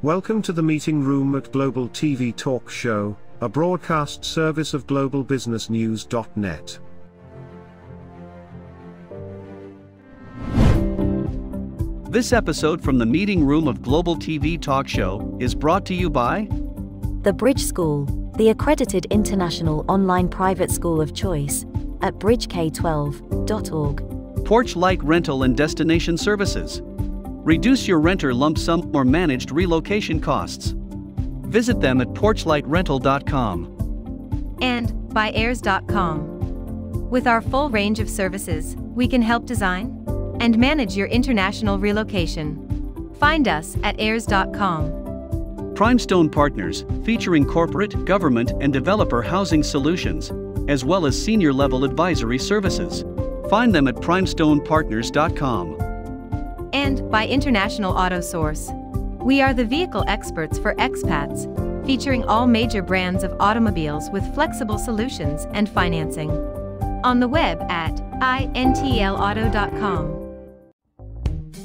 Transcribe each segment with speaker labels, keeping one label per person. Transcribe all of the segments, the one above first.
Speaker 1: Welcome to the meeting room at Global TV Talk Show, a broadcast service of globalbusinessnews.net.
Speaker 2: This episode from the meeting room of Global TV Talk Show is brought to you by
Speaker 3: The Bridge School, the accredited international online private school of choice, at bridgek12.org.
Speaker 2: Porch Light Rental and Destination Services. Reduce your renter lump sum or managed relocation costs. Visit them at porchlightrental.com.
Speaker 4: And by airs.com. With our full range of services, we can help design and manage your international relocation. Find us at airs.com.
Speaker 2: Primestone Partners, featuring corporate, government, and developer housing solutions, as well as senior-level advisory services. Find them at primestonepartners.com.
Speaker 4: And by International Auto Source. We are the vehicle experts for expats, featuring all major brands of automobiles with flexible solutions and financing. On the web at intlauto.com.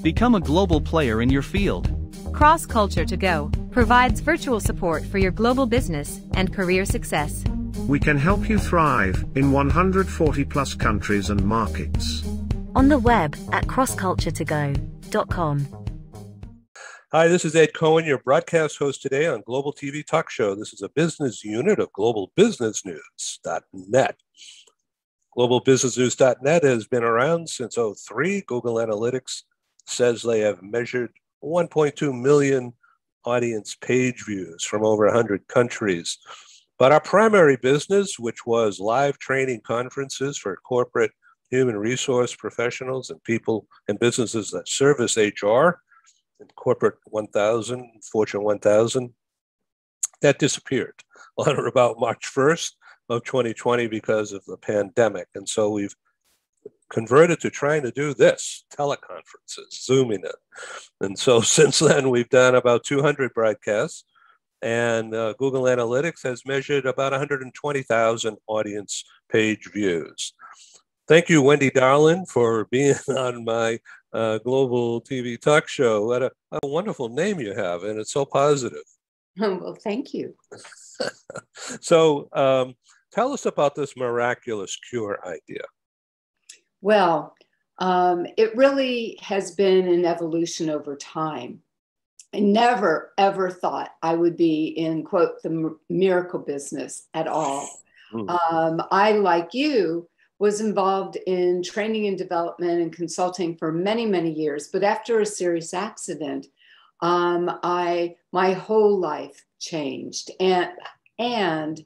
Speaker 2: Become a global player in your field.
Speaker 4: Cross Culture to Go provides virtual support for your global business and career success.
Speaker 1: We can help you thrive in 140 plus countries and markets.
Speaker 3: On the web at crossculturetogo.com.
Speaker 5: Hi, this is Ed Cohen, your broadcast host today on Global TV Talk Show. This is a business unit of globalbusinessnews.net. Globalbusinessnews.net has been around since '03. Google Analytics says they have measured 1.2 million audience page views from over 100 countries. But our primary business, which was live training conferences for corporate human resource professionals and people and businesses that service HR and corporate 1000, Fortune 1000, that disappeared on or about March 1st of 2020 because of the pandemic. And so we've converted to trying to do this, teleconferences, Zooming it. And so since then, we've done about 200 broadcasts, and Google Analytics has measured about 120,000 audience page views. Thank you, Wendy Darlin, for being on my Global TV Talk Show. What a wonderful name you have, and it's so positive.
Speaker 6: Well, thank you.
Speaker 5: So tell us about this miraculous cure idea.
Speaker 6: Well, it really has been an evolution over time. I never, ever thought I would be in, quote, the miracle business at all. I, like you, was involved in training and development and consulting for many, many years. But after a serious accident, my whole life changed. And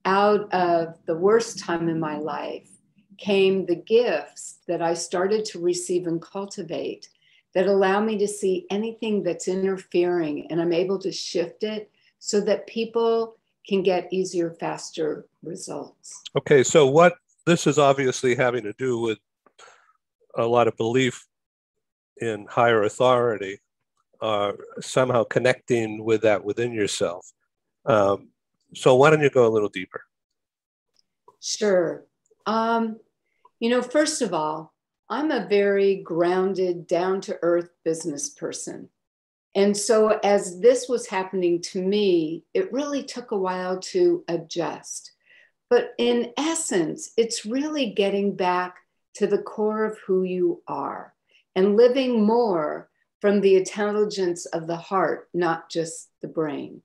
Speaker 6: out of the worst time in my life came the gifts that I started to receive and cultivate that allow me to see anything that's interfering, and I'm able to shift it so that people can get easier, faster results.
Speaker 5: Okay, so what this is obviously having to do with a lot of belief in higher authority, somehow connecting with that within yourself. So why don't you go a little deeper?
Speaker 6: Sure. First of all, I'm a very grounded, down-to-earth business person. And so as this was happening to me, it really took a while to adjust. But in essence, it's really getting back to the core of who you are and living more from the intelligence of the heart, not just the brain.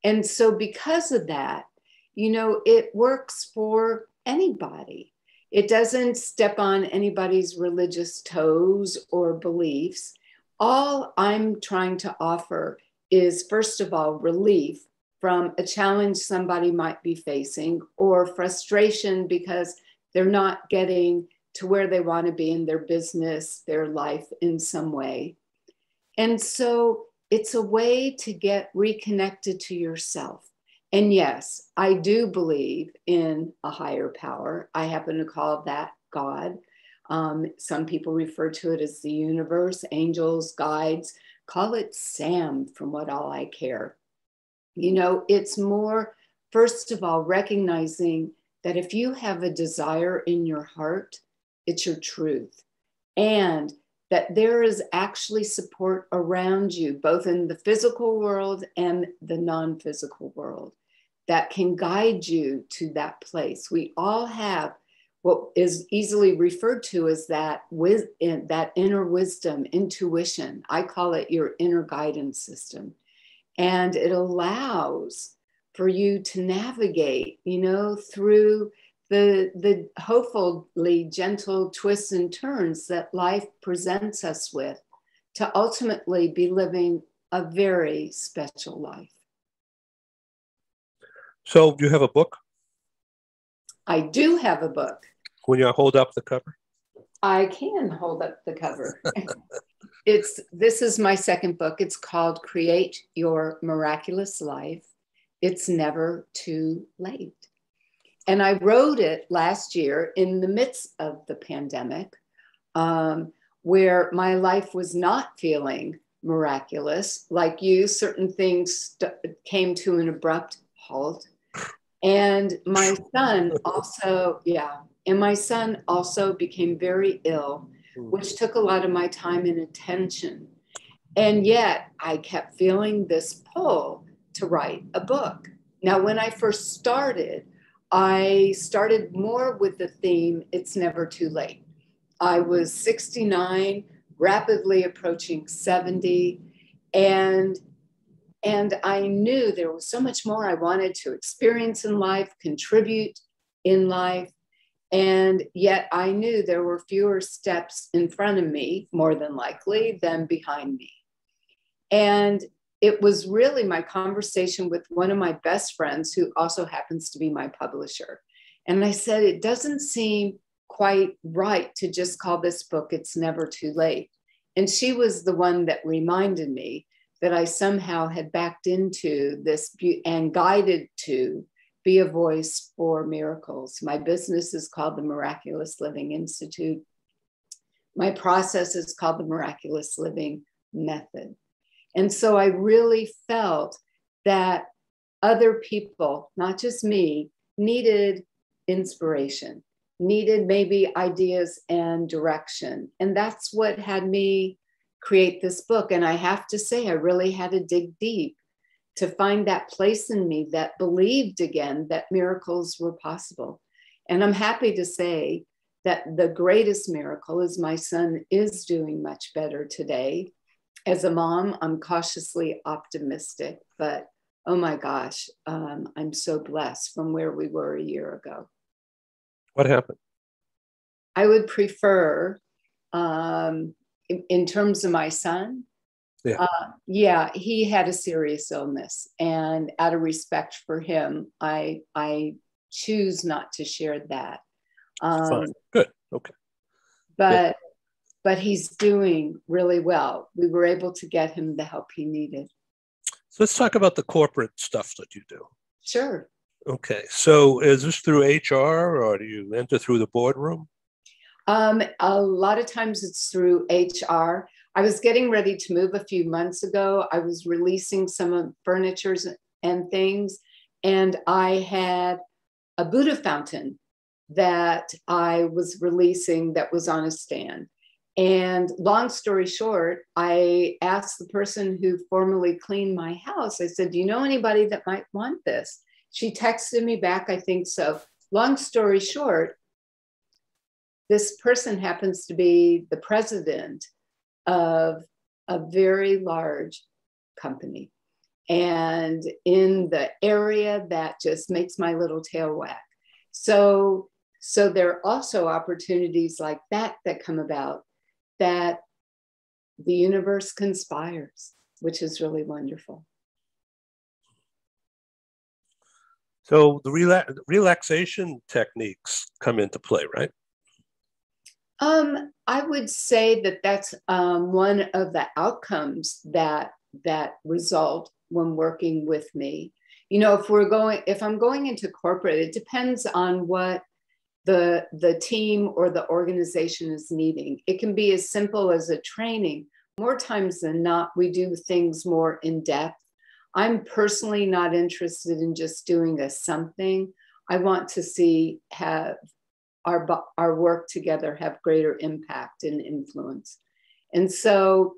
Speaker 6: And so because of that, it works for anybody. It doesn't step on anybody's religious toes or beliefs. All I'm trying to offer is, first of all, relief from a challenge somebody might be facing, or frustration because they're not getting to where they want to be in their business, their life in some way. And so it's a way to get reconnected to yourself. And yes, I do believe in a higher power. I happen to call that God. Some people refer to it as the universe, angels, guides. Call it Sam, from what all I care. It's more, first of all, recognizing that if you have a desire in your heart, it's your truth. And that there is actually support around you, both in the physical world and the non-physical world, that can guide you to that place. We all have what is easily referred to as that inner wisdom, intuition. I call it your inner guidance system. And it allows for you to navigate, through the hopefully gentle twists and turns that life presents us with, to ultimately be living a very special life.
Speaker 5: So you have a book?
Speaker 6: I do have a book.
Speaker 5: When you hold up the cover?
Speaker 6: I can hold up the cover. This is my second book. It's called Create Your Miraculous Life. It's Never Too Late. And I wrote it last year in the midst of the pandemic, where my life was not feeling miraculous. Like you, certain things came to an abrupt halt. And my son also, became very ill, which took a lot of my time and attention. And yet I kept feeling this pull to write a book. Now, when I first started, I started more with the theme, it's never too late. I was 69, rapidly approaching 70, and I knew there was so much more I wanted to experience in life, contribute in life, and yet I knew there were fewer steps in front of me, more than likely, than behind me. And it was really my conversation with one of my best friends, who also happens to be my publisher. And I said, it doesn't seem quite right to just call this book, It's Never Too Late. And she was the one that reminded me that I somehow had backed into this and guided to be a voice for miracles. My business is called the Miraculous Living Institute. My process is called the Miraculous Living Method. And so I really felt that other people, not just me, needed inspiration, needed maybe ideas and direction. And that's what had me create this book. And I have to say, I really had to dig deep to find that place in me that believed again that miracles were possible. And I'm happy to say that the greatest miracle is my son is doing much better today. As a mom, I'm cautiously optimistic, but oh my gosh, I'm so blessed from where we were a year ago.
Speaker 5: What happened?
Speaker 6: I would prefer, in terms of my son, he had a serious illness, and out of respect for him, I choose not to share that.
Speaker 5: Fine. Good. Okay.
Speaker 6: But he's doing really well. We were able to get him the help he needed.
Speaker 5: So let's talk about the corporate stuff that you do.
Speaker 6: Sure.
Speaker 5: Okay. So is this through HR, or do you enter through the boardroom?
Speaker 6: A lot of times it's through HR. I was getting ready to move a few months ago. I was releasing some of furniture and things, and I had a Buddha fountain that I was releasing that was on a stand. And long story short, I asked the person who formerly cleaned my house, I said, do you know anybody that might want this? She texted me back, I think so. Long story short, this person happens to be the president of a very large company, and in the area that just makes my little tail wag. So there are also opportunities like that come about, that the universe conspires, which is really wonderful.
Speaker 5: So the relaxation techniques come into play, right?
Speaker 6: I would say that that's one of the outcomes that result when working with me. You know, if I'm going into corporate, it depends on what the team or the organization is needing. It can be as simple as a training. More times than not, we do things more in depth. I'm personally not interested in just doing something. I want to see have our work together have greater impact and influence. And so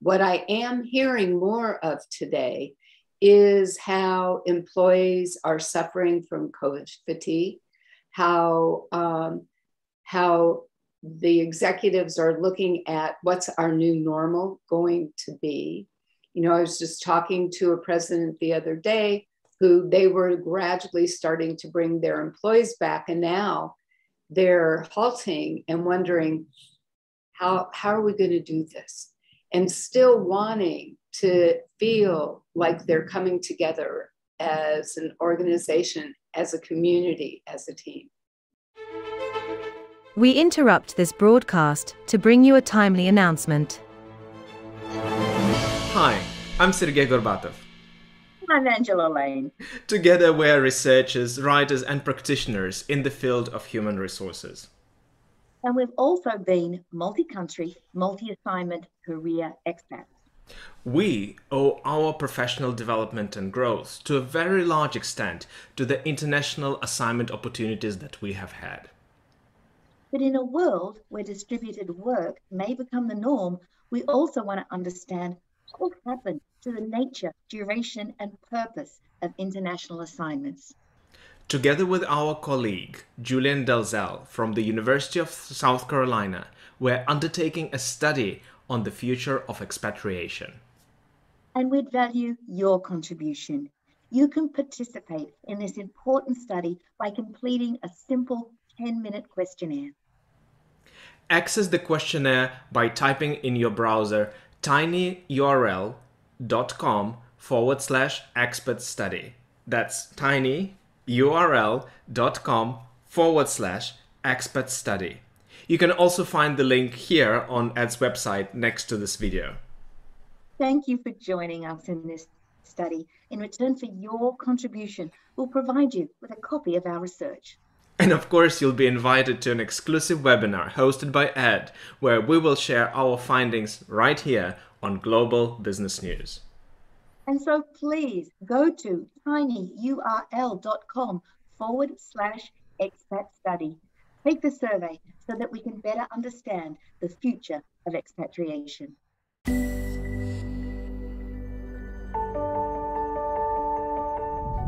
Speaker 6: what I am hearing more of today is how employees are suffering from COVID fatigue, how the executives are looking at what's our new normal going to be. You know, I was just talking to a president the other day who they were gradually starting to bring their employees back, and now they're halting and wondering, how are we going to do this? And still wanting to feel like they're coming together as an organization, as a community, as a team.
Speaker 4: We interrupt this broadcast to bring you a timely announcement.
Speaker 7: Hi, I'm Sergey Gorbatov.
Speaker 8: I'm Angela Lane.
Speaker 7: Together we're researchers, writers and practitioners in the field of human resources.
Speaker 8: And we've also been multi-country, multi-assignment career expats.
Speaker 7: We owe our professional development and growth to a very large extent to the international assignment opportunities that we have had.
Speaker 8: But in a world where distributed work may become the norm, we also want to understand what will happen to the nature, duration, and purpose of international assignments.
Speaker 7: Together with our colleague, Julian Dalzell from the University of South Carolina, we're undertaking a study on the future of expatriation.
Speaker 8: And we'd value your contribution. You can participate in this important study by completing a simple 10-minute questionnaire.
Speaker 7: Access the questionnaire by typing in your browser tinyurl.com/expert study. That's tinyurl.com/expert study. You can also find the link here on ED's website next to this video.
Speaker 8: Thank you for joining us in this study. In return for your contribution, we'll provide you with a copy of our research.
Speaker 7: And of course, you'll be invited to an exclusive webinar hosted by Ed, where we will share our findings right here on Global Business News.
Speaker 8: And so please go to tinyurl.com/expat study. Take the survey so that we can better understand the future of expatriation.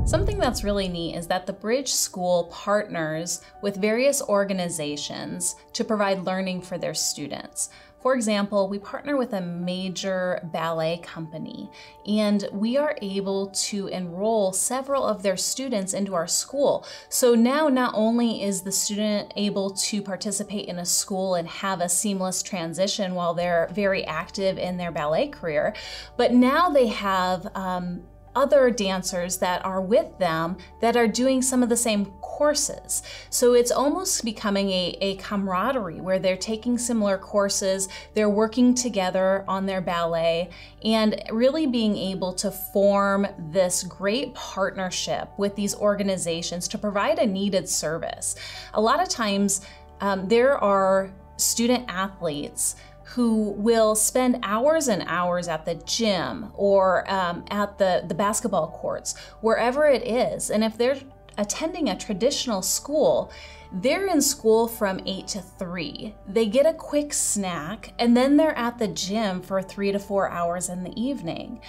Speaker 9: Something that's really neat is that the Bridge School partners with various organizations to provide learning for their students. For example, we partner with a major ballet company, and we are able to enroll several of their students into our school. So now not only is the student able to participate in a school and have a seamless transition while they're very active in their ballet career, but now they have other dancers that are with them that are doing some of the same courses. So it's almost becoming a camaraderie where they're taking similar courses, they're working together on their ballet, and really being able to form this great partnership with these organizations to provide a needed service. A lot of times there are student athletes who will spend hours and hours at the gym or at the basketball courts, wherever it is. And if they're attending a traditional school, they're in school from 8 to 3. They get a quick snack, and then they're at the gym for 3 to 4 hours in the evening.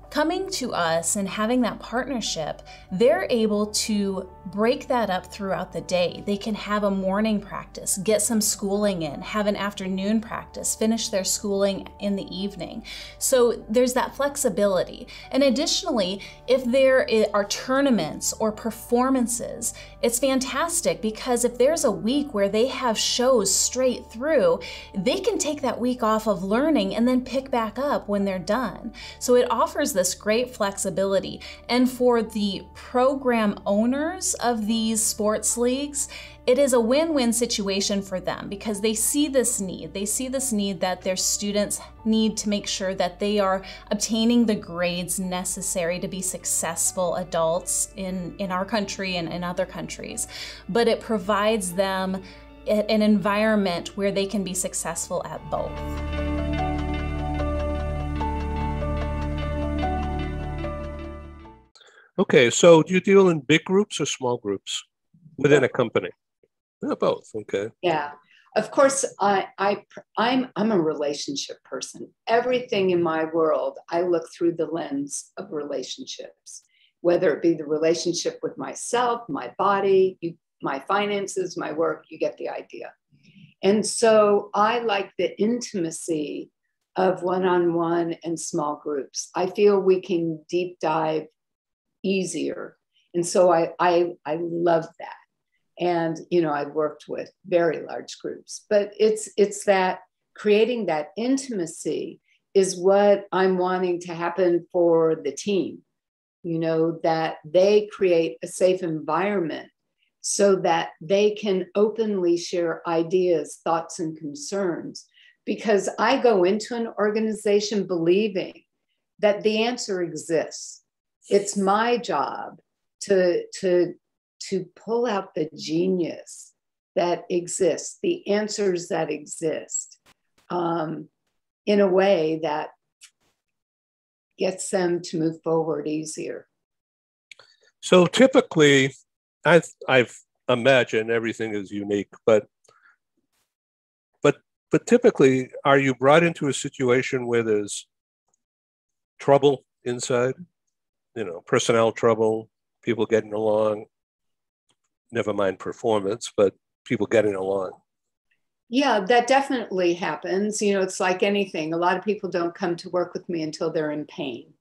Speaker 9: Coming to us and having that partnership, they're able to break that up throughout the day. They can have a morning practice, get some schooling in, have an afternoon practice, finish their schooling in the evening. So there's that flexibility. And additionally, if there are tournaments or performances, it's fantastic because if there's a week where they have shows straight through, they can take that week off of learning and then pick back up when they're done. So it offers this great flexibility. And for the program owners of these sports leagues, it is a win-win situation for them because they see this need. They see this need that their students need to make sure that they are obtaining the grades necessary to be successful adults in our country and in other countries. But it provides them an environment where they can be successful at both.
Speaker 5: Okay, so do you deal in big groups or small groups within a company? Yeah, both, okay.
Speaker 6: Yeah. Of course, I'm a relationship person. Everything in my world, I look through the lens of relationships, whether it be the relationship with myself, my body, my finances, my work, you get the idea. And so I like the intimacy of one-on-one and small groups. I feel we can deep dive easier. And so I love that. And, I've worked with very large groups, but it's that creating that intimacy is what I'm wanting to happen for the team, that they create a safe environment so that they can openly share ideas, thoughts, and concerns. Because I go into an organization believing that the answer exists. It's my job to pull out the genius that exists, the answers that exist, in a way that gets them to move forward easier.
Speaker 5: So typically, I've imagined everything is unique, but typically, are you brought into a situation where there's trouble inside, personnel trouble, people getting along, never mind performance, but people getting along?
Speaker 6: Yeah, that definitely happens. It's like anything. A lot of people don't come to work with me until they're in pain.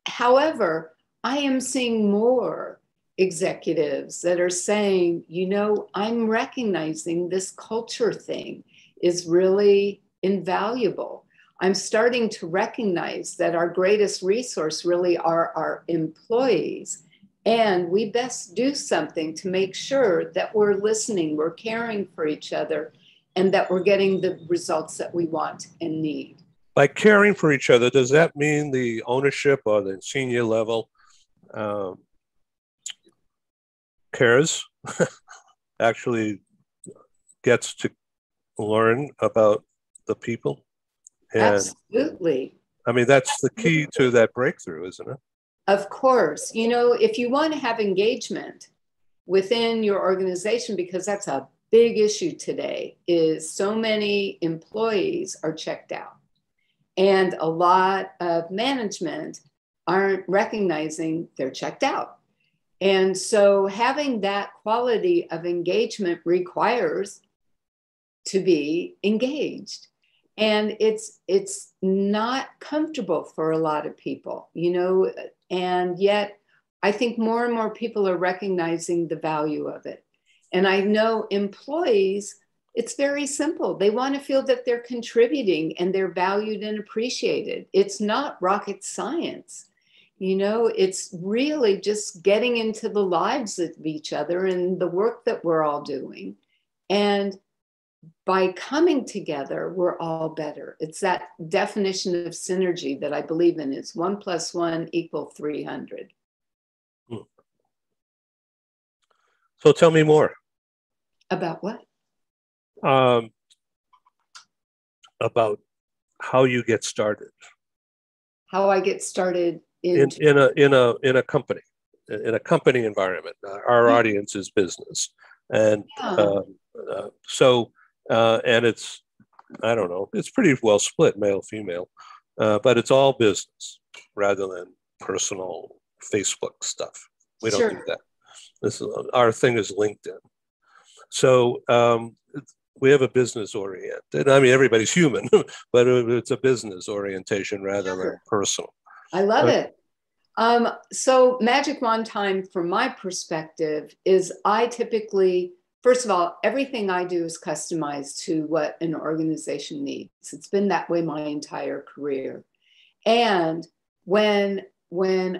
Speaker 6: However, I am seeing more executives that are saying, I'm recognizing this culture thing is really invaluable. I'm starting to recognize that our greatest resource really are our employees. And we best do something to make sure that we're listening, we're caring for each other, and that we're getting the results that we want and need.
Speaker 5: By caring for each other, does that mean the ownership or the senior level cares, actually gets to learn about the people? And,
Speaker 6: absolutely.
Speaker 5: I mean, that's the key to that breakthrough, isn't it?
Speaker 6: Of course. If you want to have engagement within your organization, because that's a big issue today, is so many employees are checked out. And a lot of management aren't recognizing they're checked out. And so having that quality of engagement requires to be engaged. And it's not comfortable for a lot of people, and yet I think more and more people are recognizing the value of it. And I know employees, it's very simple. They want to feel that they're contributing and they're valued and appreciated. It's not rocket science. It's really just getting into the lives of each other and the work that we're all doing. And by coming together, we're all better. It's that definition of synergy that I believe in, is 1 + 1 = 300.
Speaker 5: So tell me more.
Speaker 6: About what?
Speaker 5: About how you get started.
Speaker 6: How I get started
Speaker 5: in a company, in a company environment. Our audience is business, and and it's, I don't know, it's pretty well split, male, female, but it's all business rather than personal Facebook stuff. We don't do that. Our thing is LinkedIn. So we have a business oriented. I mean, everybody's human, but it's a business orientation rather than personal.
Speaker 6: I love it. So magic wand time, from my perspective, is I typically, first of all, everything I do is customized to what an organization needs. It's been that way my entire career. And when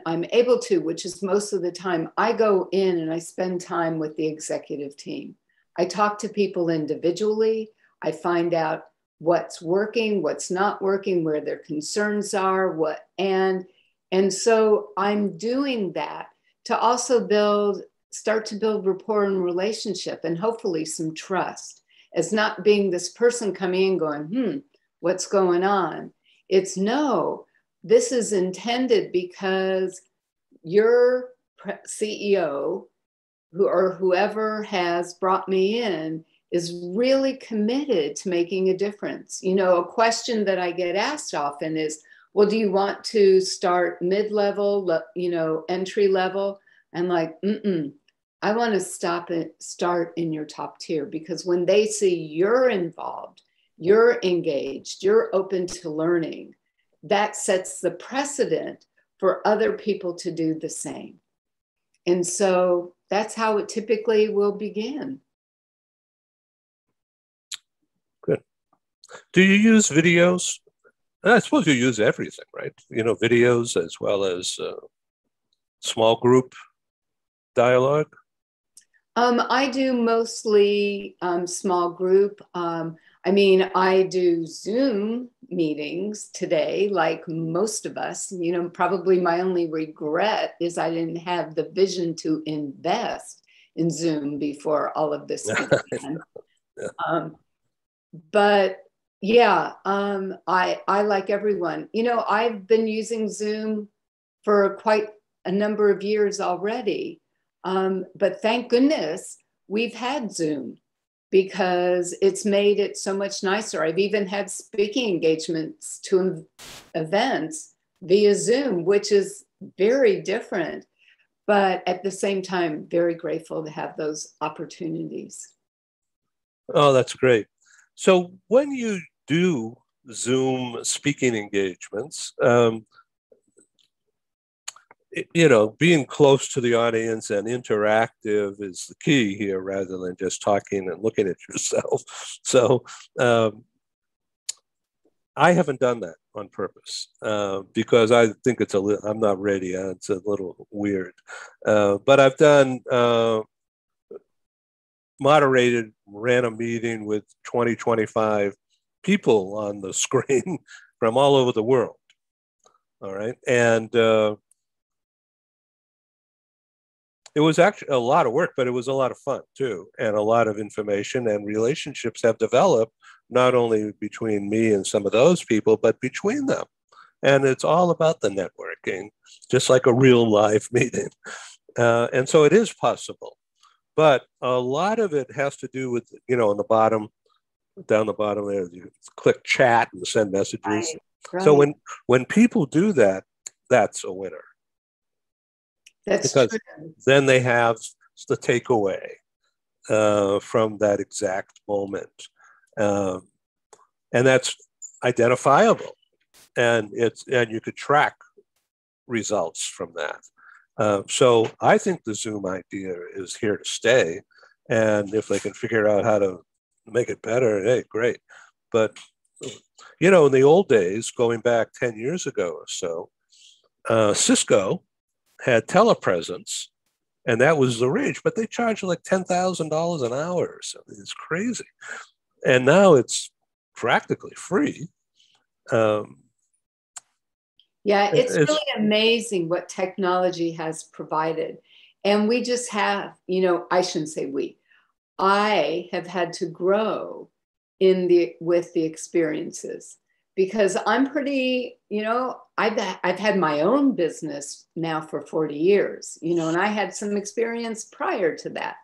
Speaker 6: I'm able to, which is most of the time, I go in and I spend time with the executive team. I talk to people individually. I find out what's working, what's not working, where their concerns are, and so I'm doing that to also start to build rapport and relationship, and hopefully some trust, as not being this person coming in going, what's going on? It's no, this is intended because your CEO or whoever has brought me in is really committed to making a difference. You know, a question that I get asked often is, well, do you want to start mid-level, you know, entry level? I'm like, I want to start in your top tier, because when they see you're involved, you're engaged, you're open to learning, that sets the precedent for other people to do the same. And so that's how it typically will begin.
Speaker 5: Good. Do you use videos? I suppose you use everything, right? You know, videos as well as small group dialogue.
Speaker 6: I do mostly small group. I mean, I do Zoom meetings today, like most of us. You know, probably my only regret is I didn't have the vision to invest in Zoom before all of this began. Yeah. But yeah, I like everyone. You know, I've been using Zoom for quite a number of years already. But thank goodness we've had Zoom, because it's made it so much nicer. I've even had speaking engagements to events via Zoom, which is very different, but at the same time, very grateful to have those opportunities.
Speaker 5: Oh, that's great. So when you do Zoom speaking engagements, you know, being close to the audience and interactive is the key here, rather than just talking and looking at yourself. So I haven't done that on purpose because I think it's I'm not ready. It's a little weird. But I've done moderated, ran a meeting with 20, 25 people on the screen from all over the world. All right. And it was actually a lot of work, but it was a lot of fun too. And a lot of information and relationships have developed, not only between me and some of those people, but between them. And it's all about the networking, just like a real live meeting. And so it is possible. But a lot of it has to do with, you know, on the bottom, down the bottom there, you click chat and send messages. Right. So when people do that, that's a winner.
Speaker 6: That's
Speaker 5: because
Speaker 6: true.
Speaker 5: Then they have the takeaway from that exact moment. And that's identifiable. And you could track results from that. So I think the Zoom idea is here to stay. And if they can figure out how to make it better, hey, great. But, you know, in the old days, going back 10 years ago or so, Cisco had telepresence, and that was the rage, but they charged like $10,000 an hour or something. It's crazy. And now it's practically free.
Speaker 6: Yeah, it's really amazing what technology has provided. And we just have, you know, I shouldn't say we, I have had to grow with the experiences, because I'm pretty, you know, I've had my own business now for 40 years, you know, and I had some experience prior to that.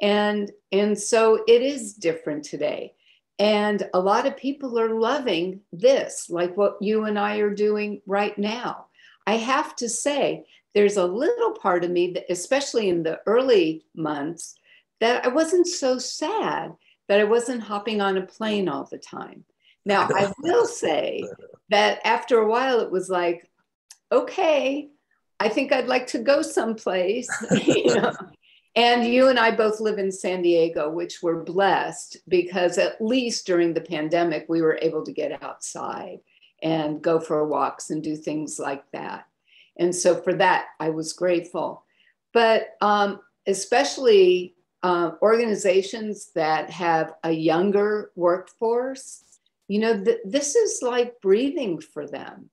Speaker 6: And so it is different today. And a lot of people are loving this, like what you and I are doing right now. I have to say, there's a little part of me that, especially in the early months, that I wasn't so sad that I wasn't hopping on a plane all the time. Now, I will say that after a while, it was like, okay, I think I'd like to go someplace, you know. And you and I both live in San Diego, which we're blessed, because at least during the pandemic, we were able to get outside and go for walks and do things like that. And so for that, I was grateful. But especially organizations that have a younger workforce, you know, this is like breathing for them.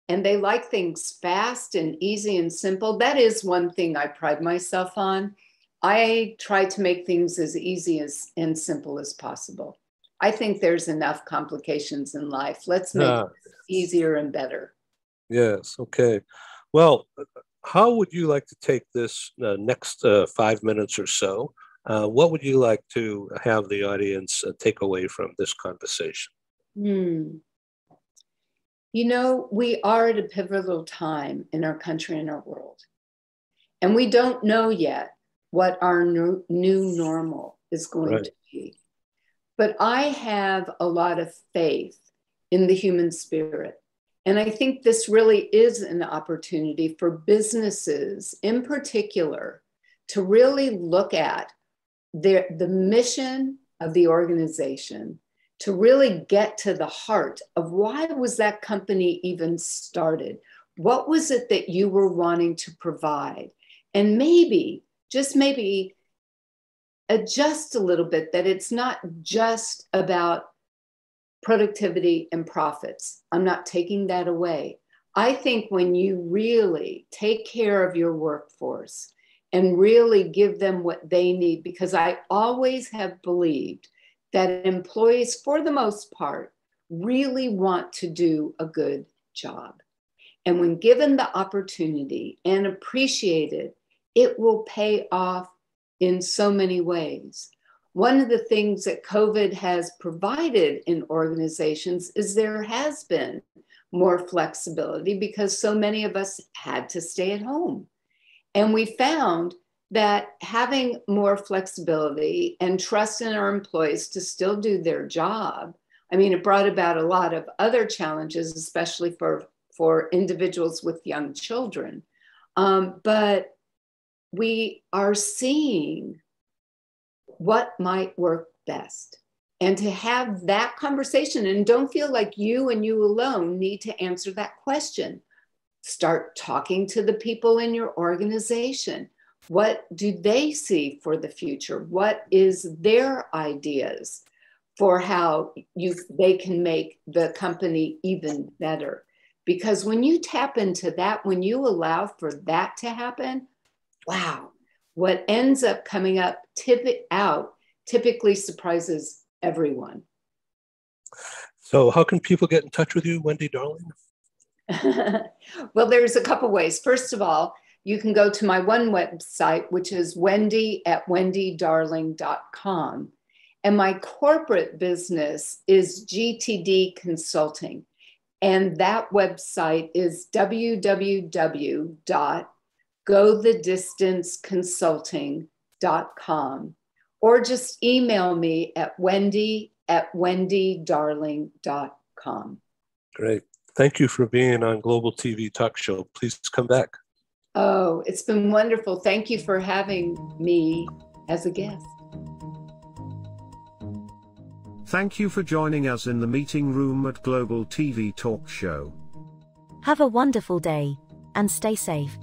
Speaker 6: And they like things fast and easy and simple. That is one thing I pride myself on. I try to make things as easy and simple as possible. I think there's enough complications in life. Let's make it easier and better.
Speaker 5: Yes, okay. Well, how would you like to take this next 5 minutes or so What would you like to have the audience take away from this conversation?
Speaker 6: You know, we are at a pivotal time in our country and our world. And we don't know yet what our new normal is going to be. But I have a lot of faith in the human spirit. And I think this really is an opportunity for businesses in particular to really look at the mission of the organization, to really get to the heart of why was that company even started? What was it that you were wanting to provide? And maybe, just maybe, adjust a little bit that it's not just about productivity and profits. I'm not taking that away. I think when you really take care of your workforce and really give them what they need, because I always have believed that employees, for the most part, really want to do a good job. And when given the opportunity and appreciated, it will pay off in so many ways. One of the things that COVID has provided in organizations is there has been more flexibility because so many of us had to stay at home. And we found that having more flexibility and trust in our employees to still do their job, I mean, it brought about a lot of other challenges, especially for individuals with young children. But we are seeing what might work best. And to have that conversation, and don't feel like you and you alone need to answer that question. Start talking to the people in your organization. What do they see for the future? What is their ideas for how they can make the company even better? Because when you tap into that, when you allow for that to happen, wow, what ends up coming up typically surprises everyone.
Speaker 5: So how can people get in touch with you, Wendy Darling?
Speaker 6: Well, there's a couple ways. First of all, you can go to my one website, which is wendy@wendydarling.com. And my corporate business is GTD Consulting. And that website is www.gothedistanceconsulting.com. Or just email me at wendy@wendydarling.com.
Speaker 5: Great. Thank you for being on Global TV Talk Show. Please come back.
Speaker 6: Oh, it's been wonderful. Thank you for having me as a guest.
Speaker 1: Thank you for joining us in the meeting room at Global TV Talk Show.
Speaker 3: Have a wonderful day, and stay safe.